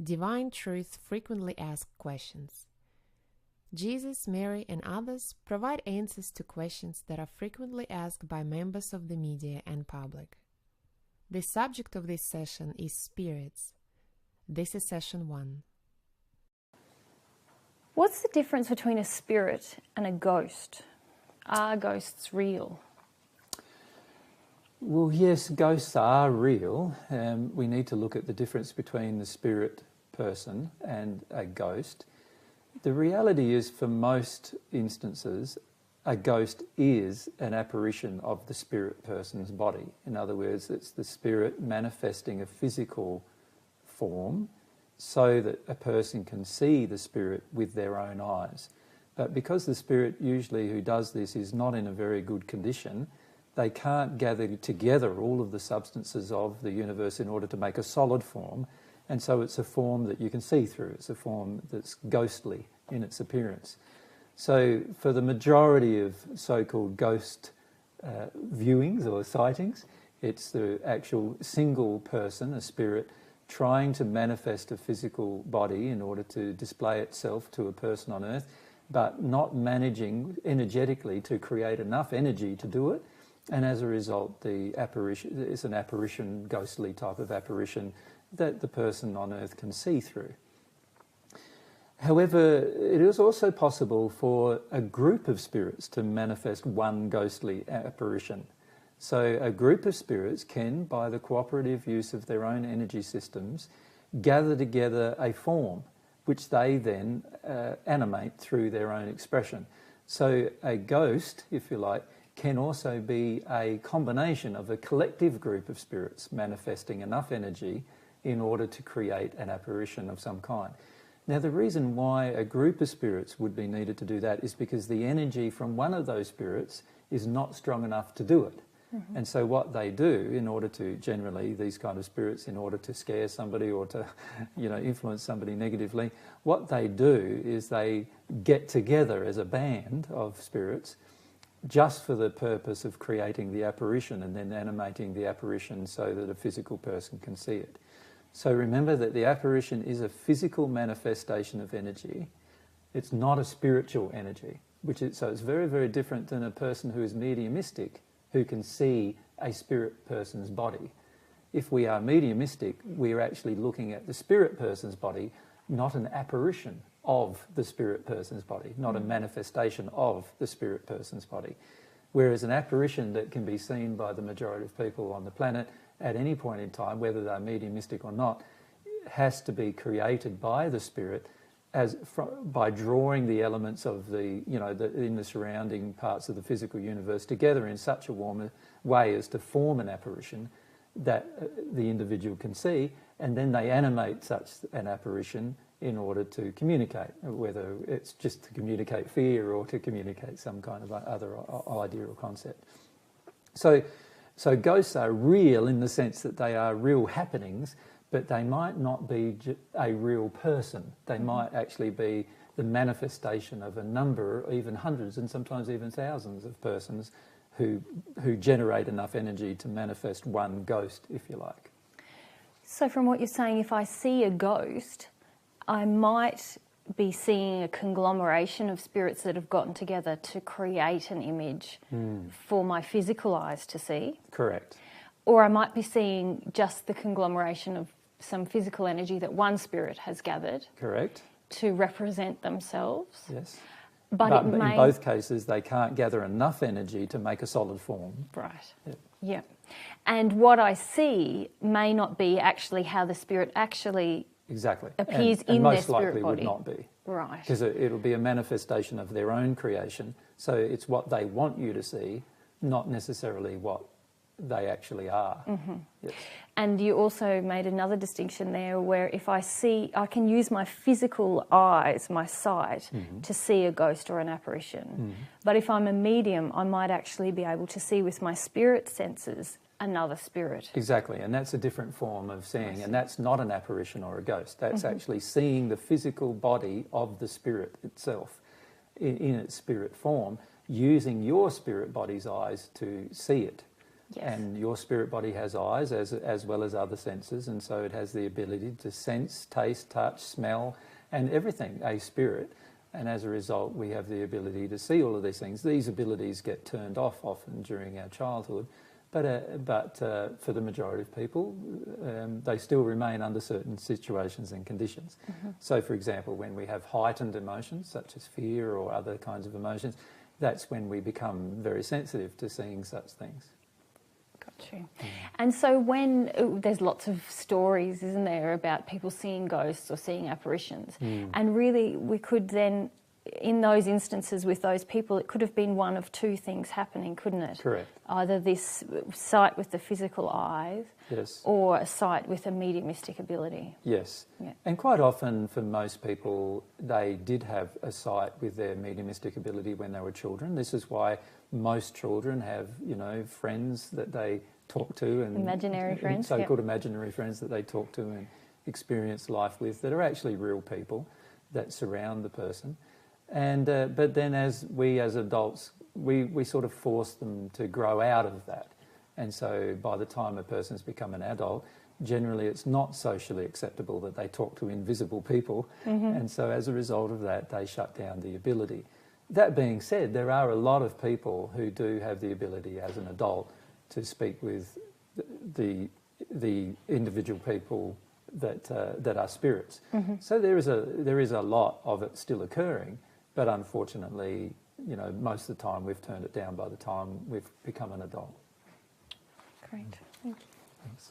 Divine Truth Frequently Asked Questions. Jesus, Mary, and others provide answers to questions that are frequently asked by members of the media and public. The subject of this session is spirits. This is session 1. What's the difference between a spirit and a ghost? Are ghosts real? Well, yes, ghosts are real. We need to look at the difference between the spirit person and a ghost. The reality is, for most instances, a ghost is an apparition of the spirit person's body. In other words, it's the spirit manifesting a physical form so that a person can see the spirit with their own eyes. But because the spirit usually who does this is not in a very good condition, they can't gather together all of the substances of the universe in order to make a solid form, and so it's a form that you can see through. It's a form that's ghostly in its appearance. So for the majority of so-called ghost viewings or sightings, it's the actual single person, a spirit, trying to manifest a physical body in order to display itself to a person on Earth, but not managing energetically to create enough energy to do it. And as a result, the apparition is an apparition, ghostly type of apparition that the person on Earth can see through. However, it is also possible for a group of spirits to manifest one ghostly apparition. So a group of spirits can, by the cooperative use of their own energy systems, gather together a form which they then animate through their own expression. So a ghost, if you like, can also be a combination of a collective group of spirits manifesting enough energy in order to create an apparition of some kind. Now, the reason why a group of spirits would be needed to do that is because the energy from one of those spirits is not strong enough to do it. Mm-hmm. And so what they do in order to, generally, these kind of spirits, in order to scare somebody or to, influence somebody negatively, what they do is they get together as a band of spirits just for the purpose of creating the apparition and then animating the apparition so that a physical person can see it. So remember that the apparition is a physical manifestation of energy. It's not a spiritual energy, so it's very, very different than a person who is mediumistic, who can see a spirit person's body. If we are mediumistic, we're actually looking at the spirit person's body, not an apparition of the spirit person's body, not a manifestation of the spirit person's body. Whereas an apparition that can be seen by the majority of people on the planet at any point in time, whether they're mediumistic or not, has to be created by the spirit by drawing the elements of in the surrounding parts of the physical universe together in such a warm way as to form an apparition that the individual can see, and then they animate such an apparition in order to communicate, whether it's just to communicate fear or to communicate some kind of other idea or concept. So ghosts are real in the sense that they are real happenings, but they might not be a real person. They might actually be the manifestation of a number, even hundreds and sometimes even thousands of persons who generate enough energy to manifest one ghost, if you like. So from what you're saying, if I see a ghost, I might be seeing a conglomeration of spirits that have gotten together to create an image for my physical eyes to see. Correct. Or I might be seeing just the conglomeration of some physical energy that one spirit has gathered. Correct. To represent themselves. Yes. But in both cases, they can't gather enough energy to make a solid form. Right. Yeah. And what I see may not be actually how the spirit actually exactly appears and in most their spirit likely body. Would not be. Right. Because it'll be a manifestation of their own creation. So it's what they want you to see, not necessarily what they actually are. Mm-hmm. Yes. And you also made another distinction there where if I can use my physical eyes, my sight, to see a ghost or an apparition. But if I'm a medium, I might actually be able to see with my spirit senses another spirit. Exactly, and that's a different form of seeing, and that's not an apparition or a ghost. That's actually seeing the physical body of the spirit itself in its spirit form, using your spirit body's eyes to see it. Yes. And your spirit body has eyes as well as other senses, and so it has the ability to sense, taste, touch, smell, and everything, a spirit. And as a result, we have the ability to see all of these things. These abilities get turned off often during our childhood, but for the majority of people, they still remain under certain situations and conditions. So, for example, when we have heightened emotions, such as fear or other kinds of emotions, that's when we become very sensitive to seeing such things. Got you. And so when there's lots of stories, isn't there, about people seeing ghosts or seeing apparitions, and really we could then, in those instances with those people, it could have been one of two things happening, couldn't it? Correct. Either this sight with the physical eyes, Yes. or a sight with a mediumistic ability. Yes. Yeah. And quite often for most people, they did have a sight with their mediumistic ability when they were children. This is why most children have, friends that they talk to, and Imaginary friends, so-called imaginary friends that they talk to and experience life with, that are actually real people that surround the person. And but then as adults, we sort of force them to grow out of that. And so by the time a person's become an adult, generally it's not socially acceptable that they talk to invisible people. And so as a result of that, they shut down the ability. That being said, there are a lot of people who do have the ability as an adult to speak with the individual people that are spirits. So there is a lot of it still occurring, but unfortunately, most of the time we've turned it down by the time we've become an adult. Great. Thank you. Thanks.